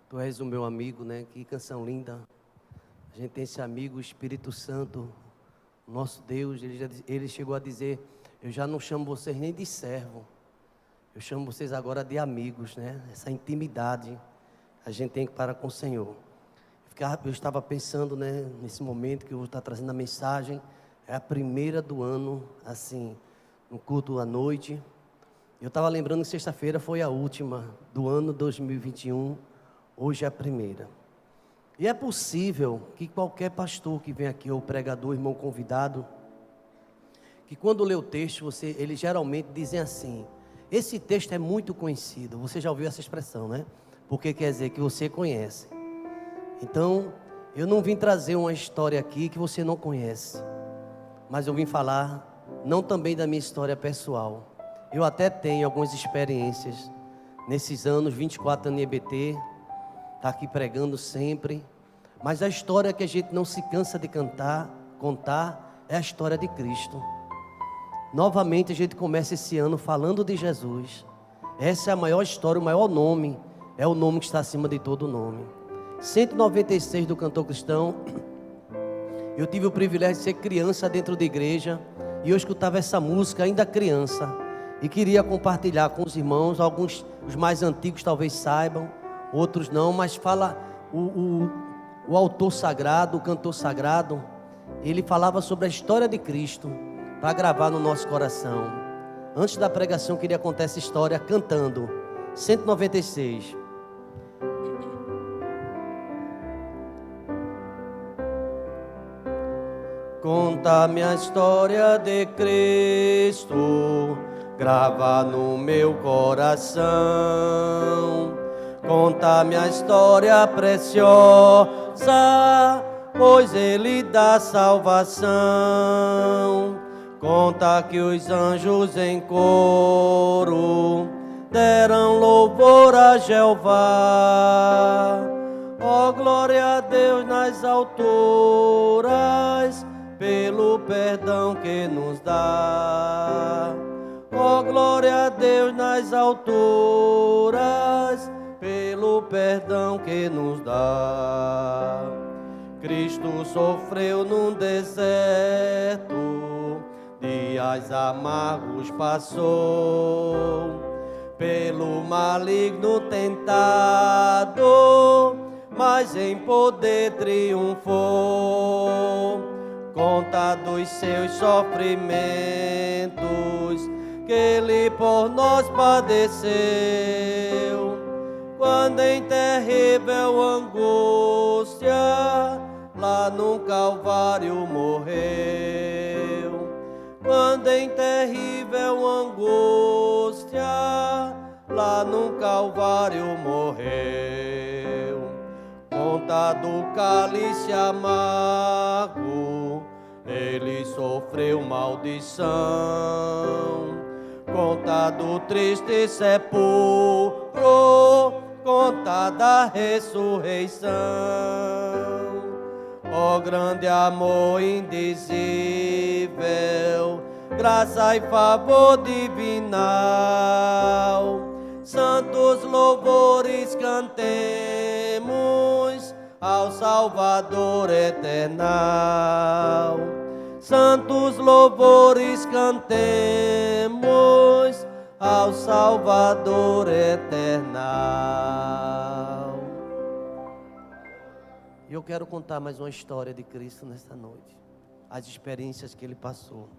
Tu és o meu amigo, né? Que canção linda. A gente tem esse amigo, o Espírito Santo, nosso Deus. Ele chegou a dizer: eu já não chamo vocês nem de servo, eu chamo vocês agora de amigos, né? Essa intimidade a gente tem para com o Senhor. Eu estava pensando, né? Nesse momento que eu vou estar trazendo a mensagem, é a primeira do ano, assim, no culto à noite. Eu estava lembrando que sexta-feira foi a última do ano 2021, hoje é a primeira. E é possível que qualquer pastor que vem aqui, ou pregador, irmão convidado, que quando lê o texto, eles geralmente dizem assim: esse texto é muito conhecido. Você já ouviu essa expressão, né? Porque quer dizer que você conhece. Então, eu não vim trazer uma história aqui que você não conhece, mas eu vim falar não também da minha história pessoal. Eu até tenho algumas experiências nesses anos, 24 anos em EBT, está aqui pregando sempre, mas a história que a gente não se cansa de contar é a história de Cristo. Novamente a gente começa esse ano falando de Jesus. Essa é a maior história, o maior nome, é o nome que está acima de todo nome. 196 do Cantor Cristão. Eu tive o privilégio de ser criança dentro da igreja, e eu escutava essa música ainda criança, e queria compartilhar com os irmãos. Alguns, os mais antigos talvez saibam, outros não, mas fala o autor sagrado, o cantor sagrado, ele falava sobre a história de Cristo, para gravar no nosso coração. Antes da pregação, eu queria contar essa história cantando. 196. Conta-me a história de Cristo, grava no meu coração. Conta-me a história preciosa, pois Ele dá salvação. Conta que os anjos em coro deram louvor a Jeová. Ó, glória a Deus nas alturas, pelo perdão que nos dá. Ó, glória a Deus nas alturas, pelo perdão que nos dá. Cristo sofreu num deserto, dias amargos passou, pelo maligno tentado, mas em poder triunfou. Conta dos seus sofrimentos, que Ele por nós padeceu, quando em terrível angústia lá no Calvário morreu. Quando em terrível angústia lá no Calvário morreu. Conta do cálice amargo, Ele sofreu maldição. Conta do triste sepulcro, conta da ressurreição. Ó, grande amor indizível, graça e favor divinal, santos louvores cantemos ao Salvador eternal. Santos louvores cantemos ao Salvador eternal. E eu quero contar mais uma história de Cristo nesta noite, as experiências que Ele passou.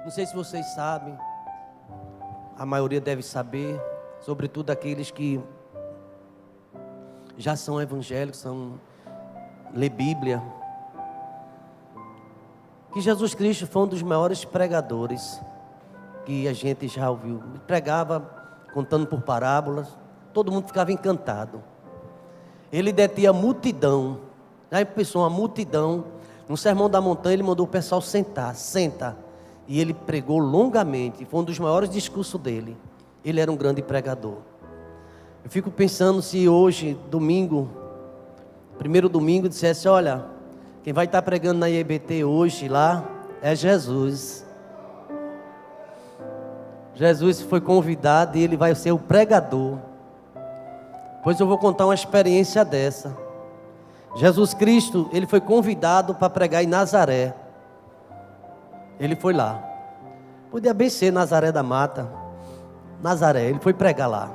Não sei se vocês sabem, a maioria deve saber, sobretudo aqueles que já são evangélicos, lê Bíblia, que Jesus Cristo foi um dos maiores pregadores que a gente já ouviu. Ele pregava contando por parábolas, todo mundo ficava encantado. Ele detinha multidão. Aí pensou, uma multidão. No Sermão da Montanha ele mandou o pessoal sentar, senta. E ele pregou longamente, foi um dos maiores discursos dele. Ele era um grande pregador. Eu fico pensando se hoje, domingo, primeiro domingo, dissesse: olha, quem vai estar pregando na IEBT hoje lá é Jesus. Jesus foi convidado e ele vai ser o pregador. Pois eu vou contar uma experiência dessa. Jesus Cristo, ele foi convidado para pregar em Nazaré. Ele foi lá. Podia bem ser Nazaré da Mata. Nazaré, ele foi pregar lá.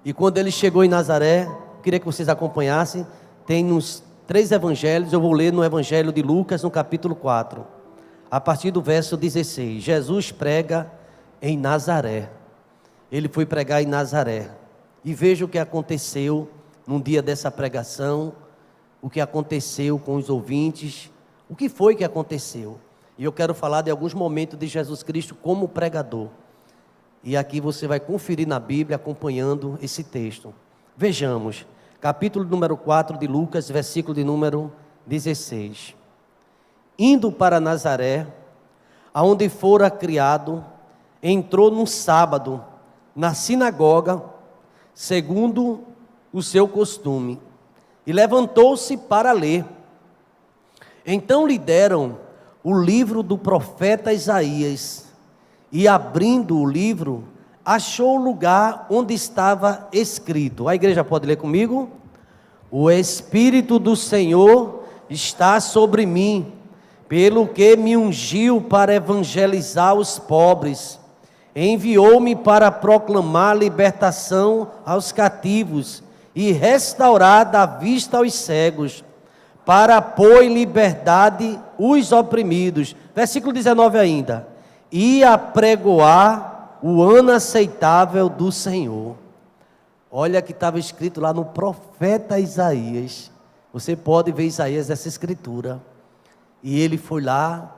E quando ele chegou em Nazaré, queria que vocês acompanhassem, tem nos 3 evangelhos, eu vou ler no evangelho de Lucas, no capítulo 4, a partir do verso 16. Jesus prega em Nazaré. Ele foi pregar em Nazaré. E veja o que aconteceu num dia dessa pregação, o que aconteceu com os ouvintes, o que foi que aconteceu. E eu quero falar de alguns momentos de Jesus Cristo como pregador. E aqui você vai conferir na Bíblia, acompanhando esse texto. Vejamos, capítulo número 4 de Lucas, versículo de número 16. Indo para Nazaré, aonde fora criado, entrou num sábado, na sinagoga, segundo o seu costume, e levantou-se para ler. Então lhe deram o livro do profeta Isaías, e abrindo o livro, achou o lugar onde estava escrito. A igreja pode ler comigo? O Espírito do Senhor está sobre mim, pelo que me ungiu para evangelizar os pobres, enviou-me para proclamar libertação aos cativos e restaurar da vista aos cegos, para pôr em liberdade os oprimidos. Versículo 19 ainda. E apregoar o ano aceitável do Senhor. Olha que estava escrito lá no profeta Isaías. Você pode ver Isaías, essa escritura. E ele foi lá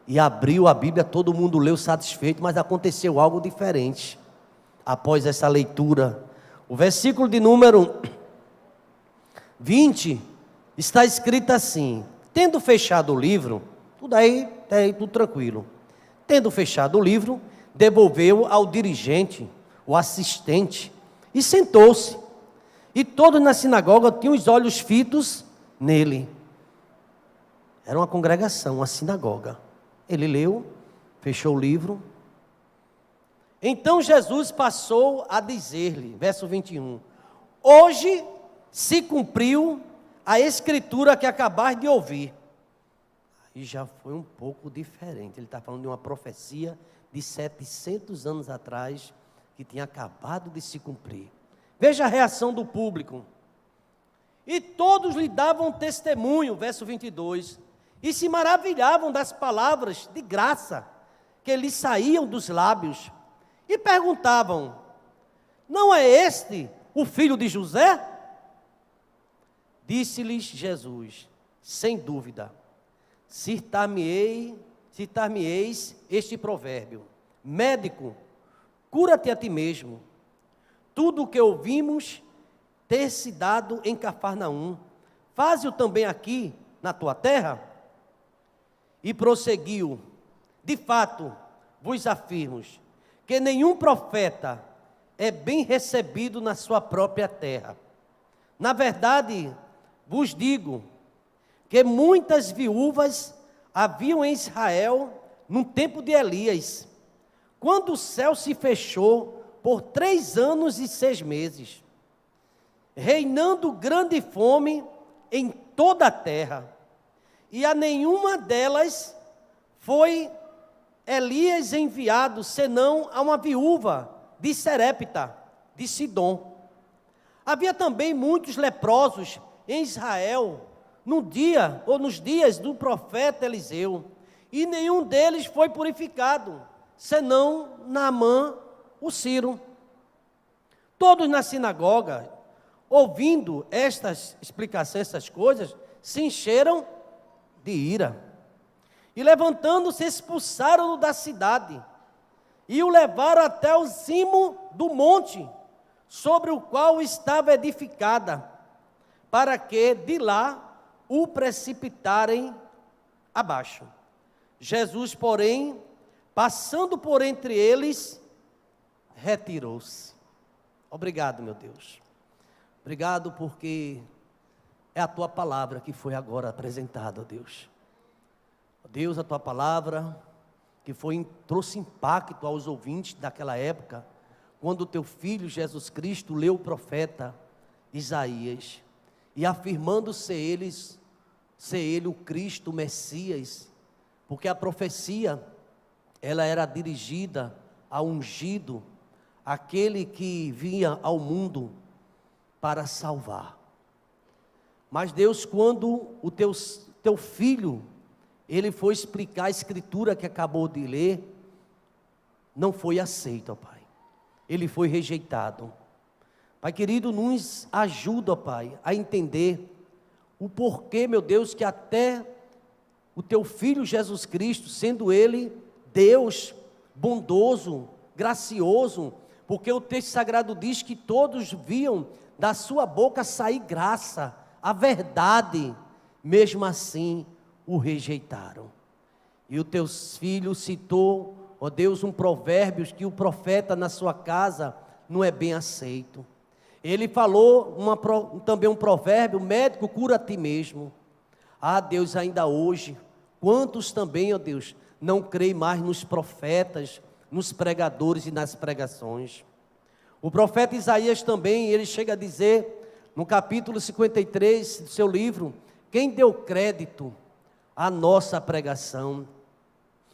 e abriu a Bíblia, todo mundo leu satisfeito, mas aconteceu algo diferente após essa leitura. O versículo de número 20 está escrito assim: tendo fechado o livro, tudo aí, tudo tranquilo. Tendo fechado o livro, devolveu ao dirigente, o assistente, e sentou-se. E todos na sinagoga tinham os olhos fitos nele. Era uma congregação, uma sinagoga. Ele leu, fechou o livro. Então Jesus passou a dizer-lhe, verso 21, hoje se cumpriu a escritura que acabaste de ouvir. E já foi um pouco diferente. Ele está falando de uma profecia de 700 anos atrás, que tinha acabado de se cumprir. Veja a reação do público. E todos lhe davam testemunho, verso 22, e se maravilhavam das palavras de graça que lhe saíam dos lábios, e perguntavam, não é este o filho de José? Disse-lhes Jesus, sem dúvida, citar-me-eis este provérbio, médico, cura-te a ti mesmo, tudo o que ouvimos ter se dado em Cafarnaum, faze-o também aqui na tua terra? E prosseguiu, de fato, vos afirmo, que nenhum profeta é bem recebido na sua própria terra. Na verdade, vos digo, que muitas viúvas haviam em Israel no tempo de Elias, quando o céu se fechou por 3 anos e 6 meses, reinando grande fome em toda a terra, e a nenhuma delas foi Elias enviado, senão a uma viúva de Serepta, de Sidom. Havia também muitos leprosos em Israel, no dia, ou nos dias do profeta Eliseu, e nenhum deles foi purificado, senão Naamã, o Ciro. Todos na sinagoga, ouvindo estas explicações, essas coisas, se encheram de ira. E levantando-se, expulsaram-no da cidade, e o levaram até o cimo do monte, sobre o qual estava edificada, para que de lá o precipitarem abaixo. Jesus, porém, passando por entre eles, retirou-se. Obrigado, meu Deus. Obrigado porque é a tua palavra que foi agora apresentada, ó Deus. Ó Deus, a tua palavra que trouxe impacto aos ouvintes daquela época, quando o teu filho Jesus Cristo leu o profeta Isaías, e afirmando ser ele o Cristo, o Messias, porque a profecia, ela era dirigida ao ungido, aquele que vinha ao mundo para salvar. Mas Deus, quando o teu filho, ele foi explicar a escritura que acabou de ler, não foi aceito, ó Pai. Ele foi rejeitado. Pai querido, nos ajuda, ó Pai, a entender o porquê, meu Deus, que até o teu filho Jesus Cristo, sendo ele Deus bondoso, gracioso, porque o texto sagrado diz que todos viam da sua boca sair graça, a verdade, mesmo assim o rejeitaram. E o teu filho citou, ó Deus, um provérbio que o profeta na sua casa não é bem aceito. Ele falou também um provérbio: médico, cura a ti mesmo. Ah, Deus, ainda hoje, quantos também, ó Deus, não creem mais nos profetas, nos pregadores e nas pregações. O profeta Isaías também, ele chega a dizer, no capítulo 53 do seu livro: quem deu crédito à nossa pregação?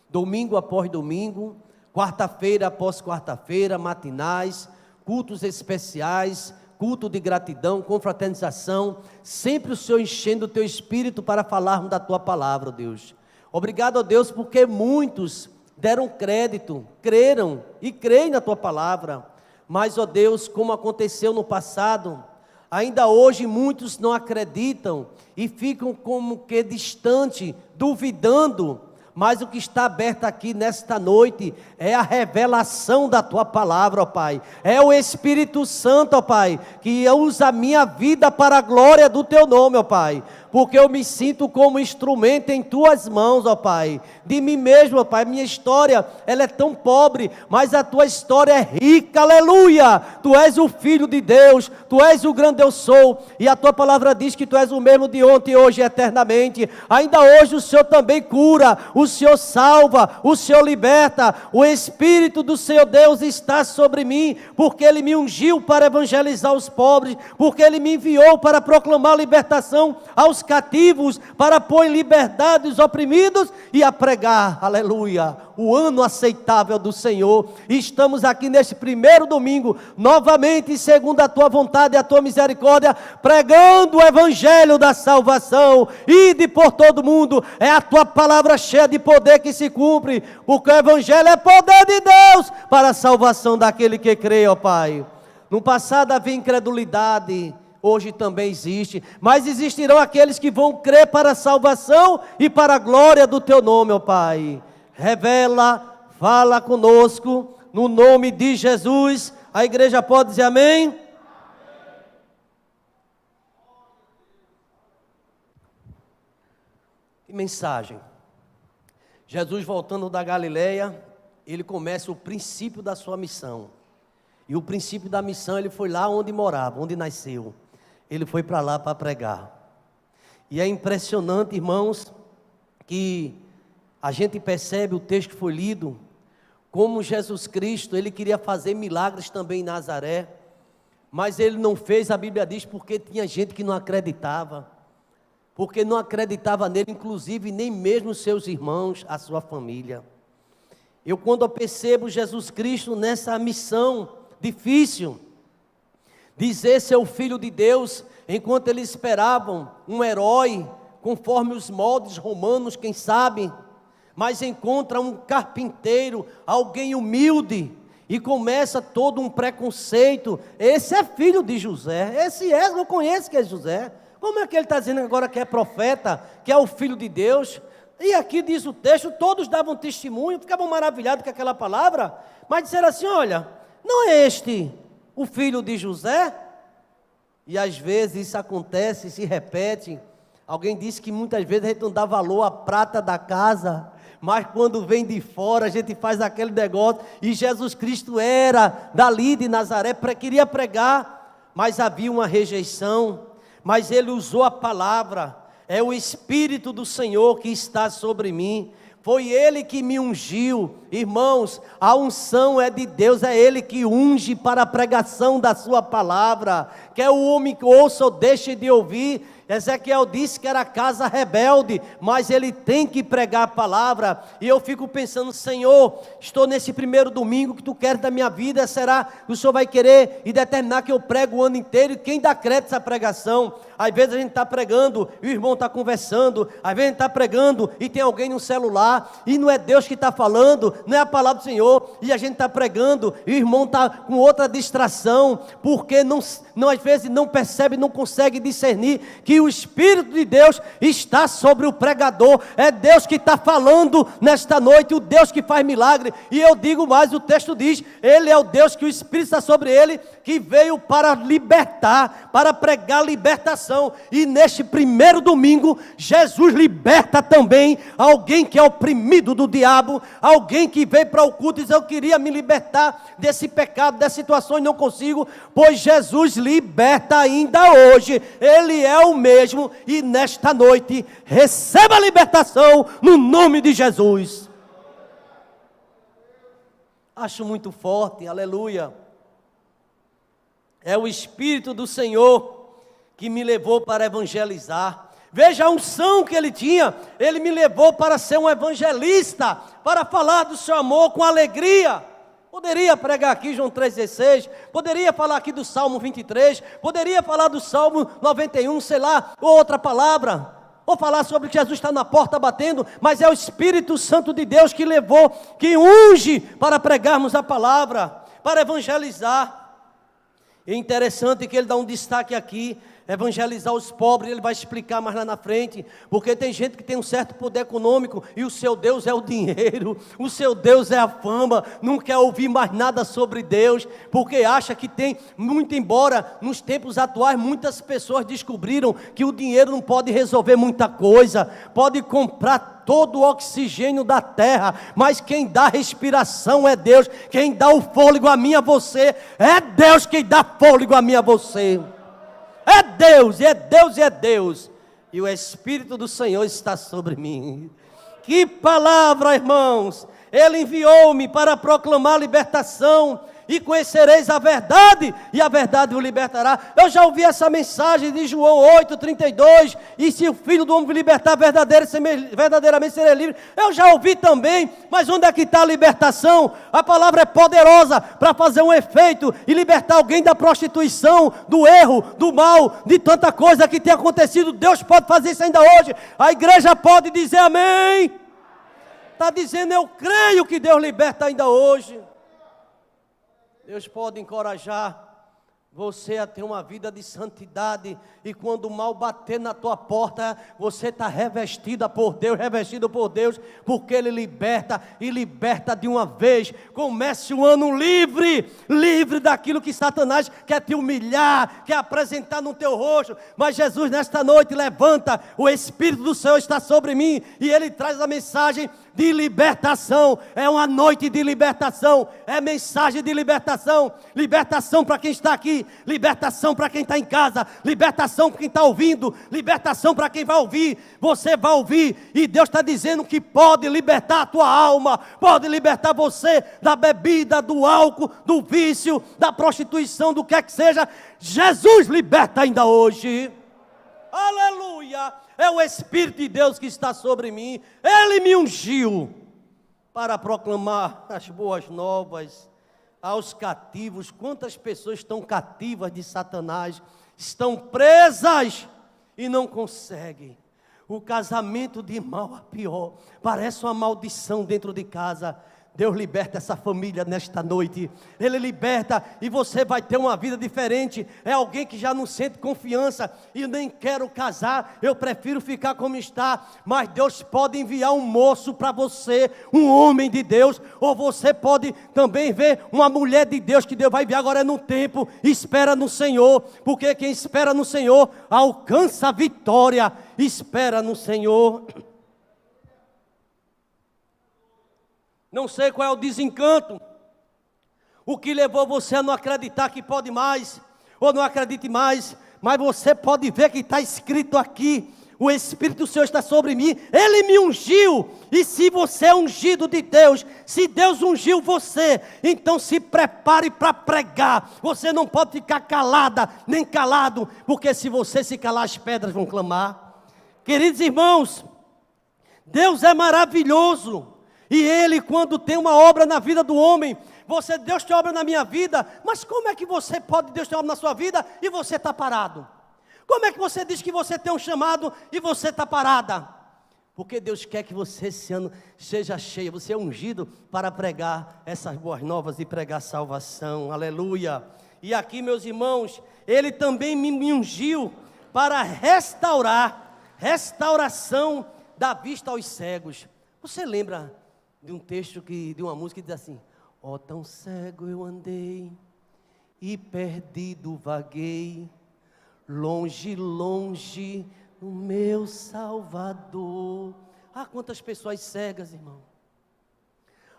Domingo após domingo, quarta-feira após quarta-feira, matinais, cultos especiais, culto de gratidão, confraternização, sempre o Senhor enchendo o teu espírito para falarmos da tua palavra, ó Deus. Obrigado, ó Deus, porque muitos deram crédito, creram e creem na tua palavra. Mas, ó Deus, como aconteceu no passado, ainda hoje muitos não acreditam e ficam como que distante, duvidando. Mas o que está aberto aqui nesta noite é a revelação da tua palavra, ó Pai. É o Espírito Santo, ó Pai, que usa a minha vida para a glória do teu nome, ó Pai. Porque eu me sinto como instrumento em tuas mãos, ó Pai. De mim mesmo, ó Pai, minha história, ela é tão pobre, mas a tua história é rica, aleluia. Tu és o Filho de Deus, tu és o grande eu sou. E a tua palavra diz que tu és o mesmo de ontem, hoje e eternamente. Ainda hoje o Senhor também cura, o Senhor salva, o Senhor liberta. O Espírito do Senhor Deus está sobre mim, porque Ele me ungiu para evangelizar os pobres, porque Ele me enviou para proclamar libertação aos cativos, para pôr em liberdade os oprimidos e a pregar, aleluia, o ano aceitável do Senhor. E estamos aqui neste primeiro domingo, novamente, segundo a tua vontade e a tua misericórdia, pregando o evangelho da salvação. Ide por todo mundo, é a tua palavra cheia de poder que se cumpre, porque o evangelho é poder de Deus para a salvação daquele que crê, ó Pai. No passado havia incredulidade, hoje também existe, mas existirão aqueles que vão crer para a salvação e para a glória do teu nome, ó Pai. Revela, fala conosco, no nome de Jesus. A igreja pode dizer amém? Amém. Que mensagem. Jesus, voltando da Galileia, ele começa o princípio da sua missão. E o princípio da missão, ele foi lá onde morava, onde nasceu. Ele foi para lá para pregar. E é impressionante, irmãos, que a gente percebe, o texto que foi lido, como Jesus Cristo, ele queria fazer milagres também em Nazaré, mas ele não fez, a Bíblia diz, porque tinha gente que não acreditava, porque não acreditava nele, inclusive nem mesmo os seus irmãos, a sua família. Quando eu percebo Jesus Cristo nessa missão difícil, dizer ser o Filho de Deus, enquanto eles esperavam um herói, conforme os moldes romanos, quem sabe, mas encontra um carpinteiro, alguém humilde, e começa todo um preconceito. Esse é filho de José, esse é, não conheço que é José. Como é que ele está dizendo agora que é profeta, que é o Filho de Deus? E aqui diz o texto, todos davam testemunho, ficavam maravilhados com aquela palavra, mas disseram assim: olha, não é este o filho de José? E às vezes isso acontece, se repete. Alguém disse que muitas vezes a gente não dá valor à prata da casa, mas quando vem de fora a gente faz aquele negócio. E Jesus Cristo era dali de Nazaré, queria pregar, mas havia uma rejeição. Mas ele usou a palavra: é o Espírito do Senhor que está sobre mim. Foi Ele que me ungiu. Irmãos, a unção é de Deus, é Ele que unge para a pregação da sua palavra. Quer o homem que ouça ou deixe de ouvir. Ezequiel disse que era casa rebelde, mas ele tem que pregar a palavra. E eu fico pensando, Senhor, estou nesse primeiro domingo que Tu queres da minha vida. Será que o Senhor vai querer e determinar que eu prego o ano inteiro? E quem dá crédito a essa pregação? Às vezes a gente está pregando e o irmão está conversando. Às vezes a gente está pregando e tem alguém no celular e não é Deus que está falando, não é a palavra do Senhor. E a gente está pregando e o irmão está com outra distração, porque não, às vezes não percebe, não consegue discernir que o Espírito de Deus está sobre o pregador. É Deus que está falando nesta noite, o Deus que faz milagre. E eu digo mais, o texto diz, Ele é o Deus que o Espírito está sobre Ele, que veio para libertar, para pregar libertação. E neste primeiro domingo, Jesus liberta também alguém que é oprimido do diabo, alguém que veio para o culto e diz, eu queria me libertar desse pecado, dessa situação e não consigo, pois Jesus liberta ainda hoje. Ele é o mesmo e nesta noite receba a libertação no nome de Jesus. Acho muito forte, aleluia. É o Espírito do Senhor que me levou para evangelizar. Veja a unção que ele tinha. Ele me levou para ser um evangelista, para falar do seu amor com alegria. Poderia pregar aqui João 3,16, poderia falar aqui do Salmo 23, poderia falar do Salmo 91, sei lá, ou outra palavra, ou falar sobre que Jesus está na porta batendo, mas é o Espírito Santo de Deus que levou, que unge para pregarmos a palavra, para evangelizar. É interessante que ele dá um destaque aqui, evangelizar os pobres. Ele vai explicar mais lá na frente, porque tem gente que tem um certo poder econômico, e o seu Deus é o dinheiro, o seu Deus é a fama, não quer ouvir mais nada sobre Deus, porque acha que tem, muito embora nos tempos atuais, muitas pessoas descobriram que o dinheiro não pode resolver muita coisa, pode comprar todo o oxigênio da terra, mas quem dá respiração é Deus, quem dá o fôlego a mim e a você, é Deus quem dá fôlego a mim e a você. É Deus, é Deus, é Deus. E o Espírito do Senhor está sobre mim. Que palavra, irmãos. Ele enviou-me para proclamar a libertação. E conhecereis a verdade, e a verdade o libertará. Eu já ouvi essa mensagem de João 8,32. E se o Filho do Homem libertar verdadeiramente será livre. Eu já ouvi também, mas onde é que está a libertação? A palavra é poderosa para fazer um efeito e libertar alguém da prostituição, do erro, do mal, de tanta coisa que tem acontecido. Deus pode fazer isso ainda hoje. A igreja pode dizer amém. Está dizendo, eu creio que Deus liberta ainda hoje. Deus pode encorajar você a ter uma vida de santidade, e quando o mal bater na tua porta, você está revestida por Deus, revestido por Deus, porque Ele liberta, e liberta de uma vez. Comece o ano livre, livre daquilo que Satanás quer te humilhar, quer apresentar no teu rosto, mas Jesus nesta noite levanta, o Espírito do Senhor está sobre mim, e Ele traz a mensagem de libertação. É uma noite de libertação, é mensagem de libertação, libertação para quem está aqui, libertação para quem está em casa, libertação para quem está ouvindo, libertação para quem vai ouvir. Você vai ouvir, e Deus está dizendo que pode libertar a tua alma, pode libertar você da bebida, do álcool, do vício, da prostituição, do que é que seja. Jesus liberta ainda hoje. Aleluia. É o Espírito de Deus que está sobre mim. Ele me ungiu para proclamar as boas novas aos cativos. Quantas pessoas estão cativas de Satanás, estão presas e não conseguem. O casamento de mal a pior, parece uma maldição dentro de casa. Deus liberta essa família nesta noite. Ele liberta, e você vai ter uma vida diferente. É alguém que já não sente confiança e nem quero casar, eu prefiro ficar como está. Mas Deus pode enviar um moço para você, um homem de Deus, ou você pode também ver uma mulher de Deus que Deus vai enviar agora no tempo. Espera no Senhor, porque quem espera no Senhor alcança a vitória. Espera no Senhor. Não sei qual é o desencanto, o que levou você a não acreditar que pode mais, ou não acredite mais, mas você pode ver que está escrito aqui, o Espírito do Senhor está sobre mim, Ele me ungiu. E se você é ungido de Deus, se Deus ungiu você, então se prepare para pregar. Você não pode ficar calada, nem calado, porque se você se calar, as pedras vão clamar. Queridos irmãos, Deus é maravilhoso, e Ele, quando tem uma obra na vida do homem, Deus tem obra na minha vida, mas como é que Deus tem obra na sua vida e você está parado? Como é que você diz que você tem um chamado e você está parada? Porque Deus quer que você esse ano seja cheio, você é ungido para pregar essas boas novas e pregar salvação, aleluia. E aqui, meus irmãos, Ele também me ungiu para restauração da vista aos cegos. Você lembra de um texto, de uma música que diz assim: ó, tão cego eu andei e perdido vaguei, longe, longe do meu Salvador. Ah, quantas pessoas cegas, irmão.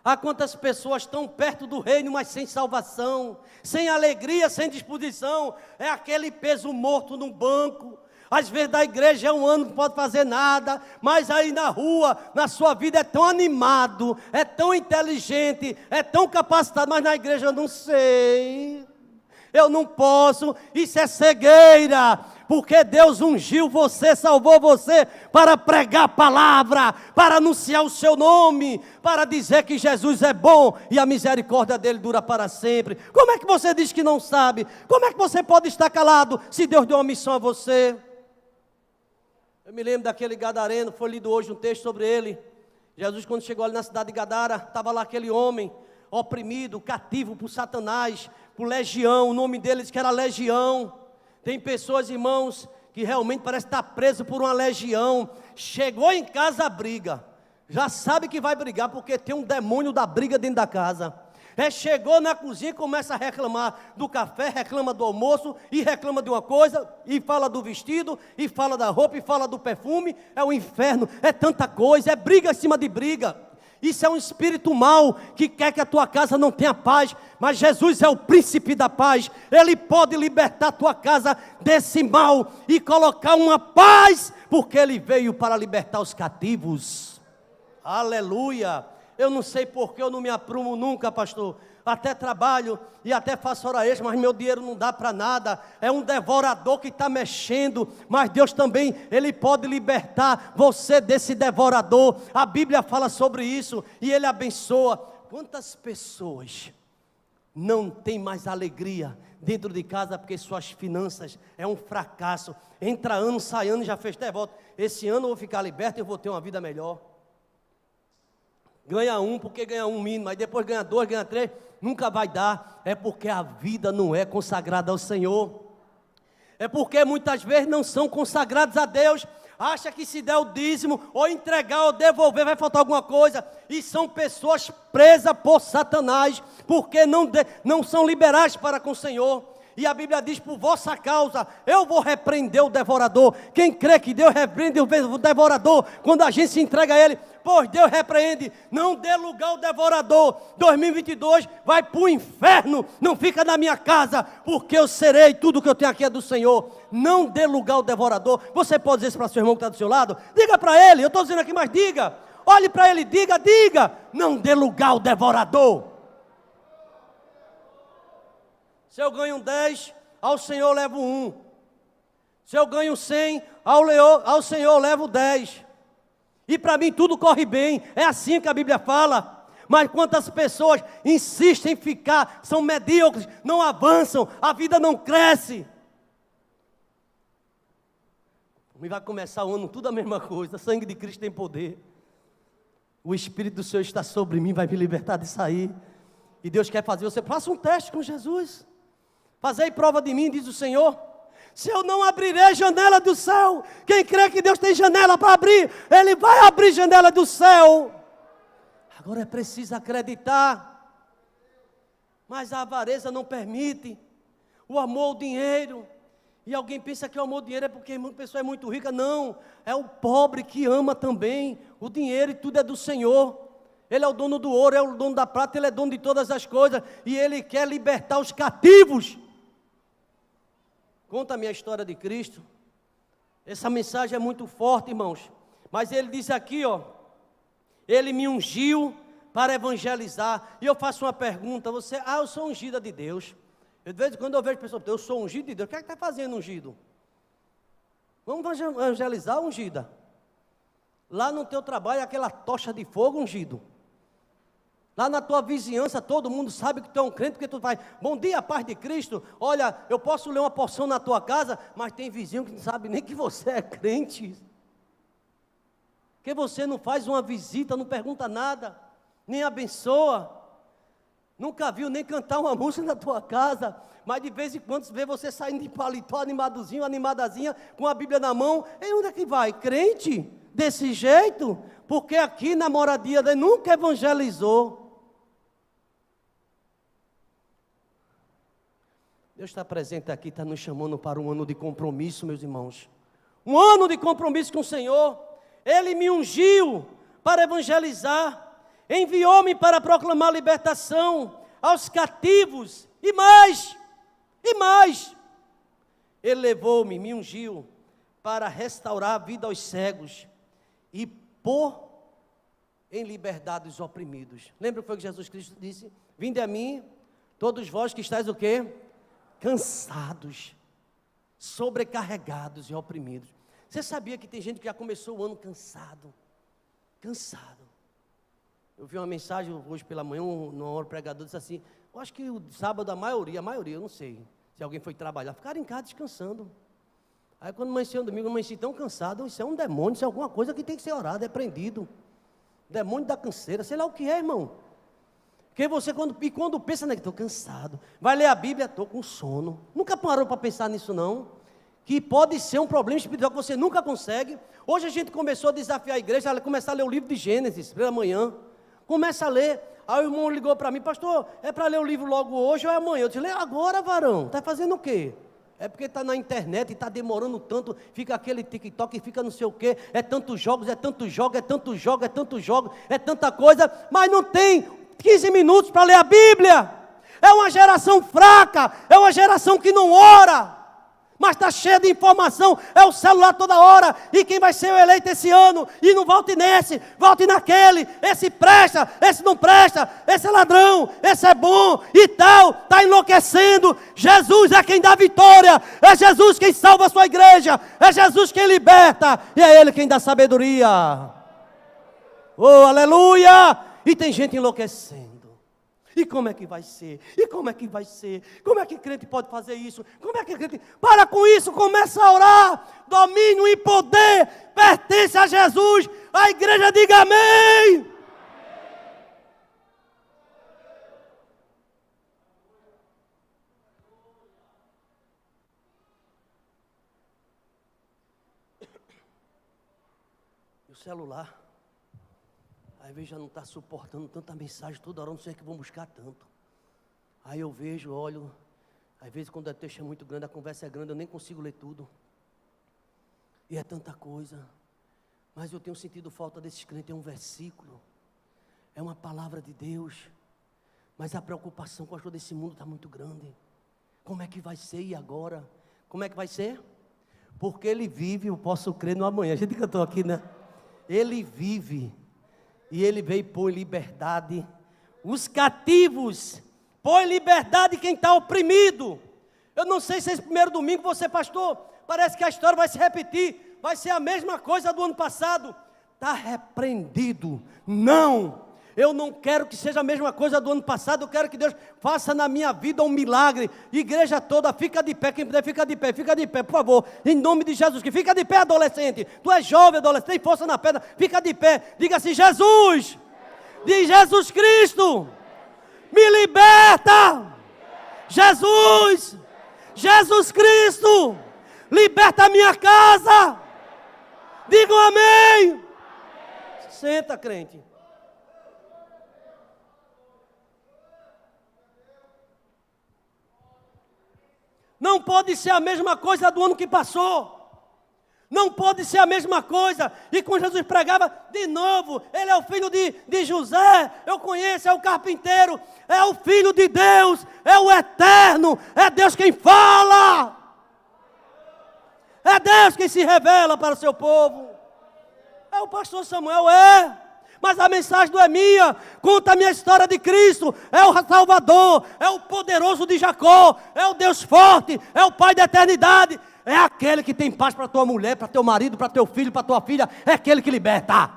Ah, quantas pessoas estão perto do reino, mas sem salvação, sem alegria, sem disposição. É aquele peso morto no banco. Às vezes da igreja é um ano, não pode fazer nada, mas aí na rua, na sua vida é tão animado, é tão inteligente, é tão capacitado, mas na igreja eu não sei, eu não posso. Isso é cegueira, porque Deus ungiu você, salvou você para pregar a palavra, para anunciar o seu nome, para dizer que Jesus é bom e a misericórdia dele dura para sempre. Como é que você diz que não sabe? Como é que você pode estar calado se Deus deu uma missão a você? Eu me lembro daquele gadareno, foi lido hoje um texto sobre ele. Jesus, quando chegou ali na cidade de Gadara, estava lá aquele homem oprimido, cativo por Satanás, por legião. O nome dele diz que era legião. Tem pessoas, irmãos, que realmente parece estar preso por uma legião. Chegou em casa, briga. Já sabe que vai brigar, porque tem um demônio da briga dentro da casa. Chegou na cozinha e começa a reclamar do café, reclama do almoço, e reclama de uma coisa, e fala do vestido, e fala da roupa, e fala do perfume. É um inferno, é tanta coisa, é briga em cima de briga. Isso é um espírito mau, que quer que a tua casa não tenha paz, mas Jesus é o príncipe da paz. Ele pode libertar a tua casa desse mal, e colocar uma paz, porque Ele veio para libertar os cativos. Aleluia. Eu não sei porque eu não me aprumo nunca, pastor. Até trabalho e até faço hora extra, mas meu dinheiro não dá para nada. É um devorador que está mexendo, mas Deus também, Ele pode libertar você desse devorador. A Bíblia fala sobre isso e Ele abençoa. Quantas pessoas não têm mais alegria dentro de casa porque suas finanças é um fracasso? Entra ano, sai ano, já fez até volta. Esse ano eu vou ficar liberto e eu vou ter uma vida melhor. Ganha um, porque ganha um mínimo, aí depois ganha dois, ganha três, nunca vai dar. É porque a vida não é consagrada ao Senhor. É porque muitas vezes não são consagrados a Deus. Acha que se der o dízimo, ou entregar, ou devolver, vai faltar alguma coisa. E são pessoas presas por Satanás, porque não são liberais para com o Senhor. E a Bíblia diz: por vossa causa, eu vou repreender o devorador. Quem crê que Deus repreende o devorador, quando a gente se entrega a Ele, pois Deus repreende. Não dê lugar ao devorador. 2022 vai para o inferno, não fica na minha casa, porque eu serei, tudo que eu tenho aqui é do Senhor. Não dê lugar ao devorador. Você pode dizer isso para seu irmão que está do seu lado? Diga para ele, eu estou dizendo aqui, mas diga. Olhe para ele, diga. Não dê lugar ao devorador. Se eu ganho 10, ao Senhor levo 1. Se eu ganho 100, ao Senhor levo 10. E para mim tudo corre bem. É assim que a Bíblia fala. Mas quantas pessoas insistem em ficar, são medíocres, não avançam, a vida não cresce. E vai começar o ano tudo a mesma coisa. O sangue de Cristo tem poder. O Espírito do Senhor está sobre mim, vai me libertar disso aí. E Deus quer fazer você. Faça um teste com Jesus. Fazei prova de mim, diz o Senhor. Se eu não abrirei a janela do céu, quem crê que Deus tem janela para abrir, Ele vai abrir janela do céu. Agora é preciso acreditar. Mas a avareza não permite. O amor ao dinheiro. E alguém pensa que o amor ao dinheiro é porque a pessoa é muito rica. Não, é o pobre que ama também o dinheiro, e tudo é do Senhor. Ele é o dono do ouro, é o dono da prata, Ele é dono de todas as coisas. E Ele quer libertar os cativos. Conta a minha história de Cristo. Essa mensagem é muito forte, irmãos. Mas ele diz aqui, ó, ele me ungiu para evangelizar. E eu faço uma pergunta, eu sou ungida de Deus. De vez em quando eu vejo pessoas, eu sou ungido de Deus. O que é que está fazendo ungido? Vamos evangelizar, ungida. Lá no teu trabalho, aquela tocha de fogo, ungido. Lá na tua vizinhança, todo mundo sabe que tu é um crente, porque tu vai, bom dia, paz de Cristo. Olha, eu posso ler uma porção na tua casa, mas tem vizinho que não sabe nem que você é crente. Porque você não faz uma visita, não pergunta nada, nem abençoa. Nunca viu nem cantar uma música na tua casa, mas de vez em quando você vê você saindo de paletó, animadozinho, animadazinha, com a Bíblia na mão. E onde é que vai? Crente? Desse jeito? Porque aqui na moradia dele nunca evangelizou. Deus está presente aqui, está nos chamando para um ano de compromisso, meus irmãos. Um ano de compromisso com o Senhor. Ele me ungiu para evangelizar, enviou-me para proclamar libertação aos cativos, e mais. Ele levou-me, me ungiu para restaurar a vida aos cegos e pôr em liberdade os oprimidos. Lembra o que foi que Jesus Cristo disse? Vinde a mim, todos vós que estáis o quê? Cansados, sobrecarregados e oprimidos. Você sabia que tem gente que já começou o ano cansado? Eu vi uma mensagem hoje pela manhã, numa hora o pregador disse assim, eu acho que o sábado a maioria, eu não sei, se alguém foi trabalhar, ficaram em casa descansando. Aí quando amanheceu o domingo, eu amanheci tão cansado, isso é um demônio, isso é alguma coisa que tem que ser orado, é prendido. Demônio da canseira, sei lá o que é, irmão. Porque você quando pensa, né, que estou cansado, vai ler a Bíblia, estou com sono. Nunca parou para pensar nisso não? Que pode ser um problema espiritual que você nunca consegue. Hoje a gente começou a desafiar a igreja, a começar a ler o livro de Gênesis, pela manhã. Começa a ler, aí o irmão ligou para mim, pastor, é para ler o livro logo hoje ou é amanhã? Eu disse, lê agora, varão, está fazendo o quê? É porque está na internet e está demorando tanto, fica aquele TikTok, fica não sei o quê, é tantos jogos, é tanta coisa, mas não tem 15 minutos para ler a Bíblia. É uma geração fraca, é uma geração que não ora, mas está cheia de informação, é o celular toda hora, e quem vai ser o eleito esse ano, e não volte nesse, volte naquele, esse presta, esse não presta, esse é ladrão, esse é bom, e tal, está enlouquecendo. Jesus é quem dá vitória, é Jesus quem salva a sua igreja, é Jesus quem liberta, e é Ele quem dá sabedoria. Oh, aleluia! E tem gente enlouquecendo. E como é que vai ser? Como é que crente pode fazer isso? Como é que crente... Para com isso, começa a orar. Domínio e poder pertence a Jesus. A igreja diga amém. E o celular? Às vezes já não está suportando tanta mensagem, toda hora não sei o que vão buscar tanto. Aí eu vejo, olho, às vezes quando o texto é muito grande, a conversa é grande, eu nem consigo ler tudo. E é tanta coisa. Mas eu tenho sentido falta desses crentes, é um versículo, é uma palavra de Deus. Mas a preocupação com a ajuda desse mundo está muito grande. Como é que vai ser e agora? Como é que vai ser? Porque Ele vive, eu posso crer no amanhã. A gente cantou aqui, né? Ele vive. E Ele veio pôr em liberdade os cativos, pôr em liberdade quem está oprimido. Eu não sei se esse primeiro domingo você, pastor, parece que a história vai se repetir, vai ser a mesma coisa do ano passado. Está repreendido. Não, eu não quero que seja a mesma coisa do ano passado, eu quero que Deus faça na minha vida um milagre. Igreja toda, fica de pé, quem puder fica de pé, por favor, em nome de Jesus, que fica de pé, adolescente, tu és jovem, adolescente, tem força na perna, fica de pé, diga assim, Jesus, de Jesus Cristo, me liberta, Jesus Cristo, liberta a minha casa, digam amém. Senta, crente. Não pode ser a mesma coisa do ano que passou. Não pode ser a mesma coisa. E quando Jesus pregava, de novo, Ele é o filho de José, eu conheço, é o carpinteiro, é o filho de Deus, é o eterno, é Deus quem fala. É É Deus quem se revela para o seu povo. É o pastor Samuel, é. Mas a mensagem não é minha. Conta a minha história de Cristo. É o Salvador, é o poderoso de Jacó, é o Deus forte, é o Pai da eternidade. É aquele que tem paz para tua mulher, para teu marido, para teu filho, para tua filha. É aquele que liberta.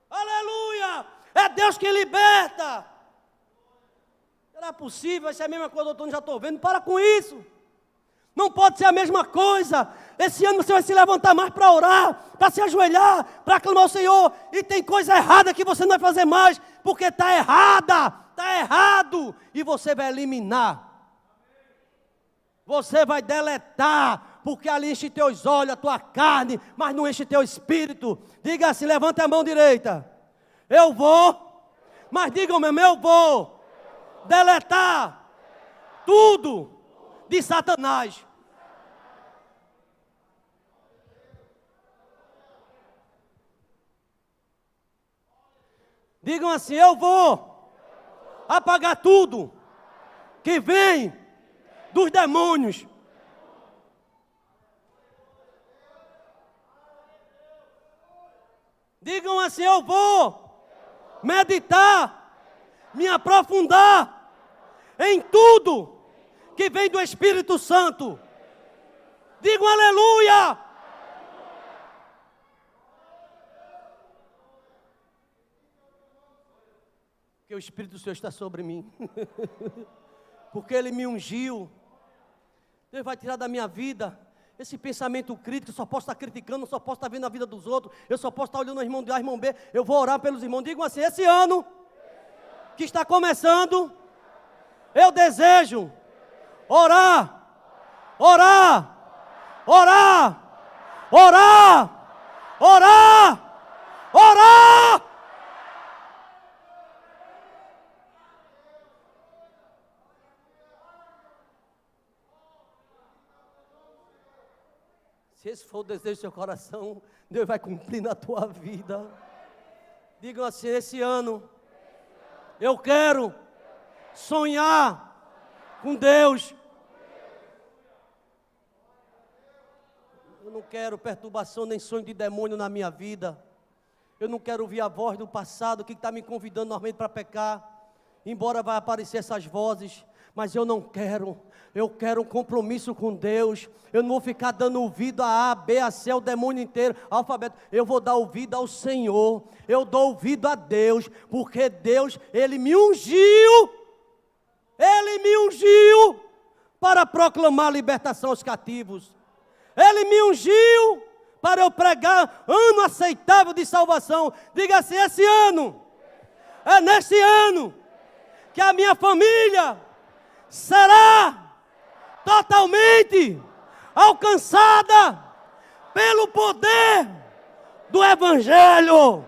Aleluia! É Deus que liberta. Será possível? Isso é a mesma coisa, doutor, já estou vendo. Para com isso. Não pode ser a mesma coisa. Esse ano você vai se levantar mais para orar, para se ajoelhar, para clamar ao Senhor. E tem coisa errada que você não vai fazer mais, porque está errada, está errado. E você vai eliminar. Você vai deletar, porque ali enche teus olhos, a tua carne, mas não enche teu espírito. Diga assim, levanta a mão direita. Eu vou, mas digam mesmo, eu vou deletar tudo de Satanás. Digam assim, eu vou apagar tudo que vem dos demônios. Digam assim, eu vou meditar, me aprofundar em tudo que vem do Espírito Santo. Digam aleluia! Porque o Espírito do Senhor está sobre mim. Porque Ele me ungiu. Deus vai tirar da minha vida esse pensamento crítico. Eu só posso estar criticando, eu só posso estar vendo a vida dos outros. Eu só posso estar olhando o irmão A, irmão B. Eu vou orar pelos irmãos. Digam assim, esse ano que está começando, eu desejo orar, orar, orar, orar, orar, orar. Se esse for o desejo do seu coração, Deus vai cumprir na tua vida. Digam assim, esse ano, eu quero sonhar com Deus. Eu não quero perturbação nem sonho de demônio na minha vida. Eu não quero ouvir a voz do passado que está me convidando normalmente para pecar. Embora vai aparecer essas vozes, mas eu não quero. Eu quero um compromisso com Deus. Eu não vou ficar dando ouvido a B, a C, o demônio inteiro, alfabeto. Eu vou dar ouvido ao Senhor. Eu dou ouvido a Deus, porque Deus, Ele me ungiu. Ele me ungiu para proclamar a libertação aos cativos. Ele me ungiu para eu pregar ano aceitável de salvação. Diga assim, esse ano, é nesse ano que a minha família será totalmente alcançada pelo poder do Evangelho.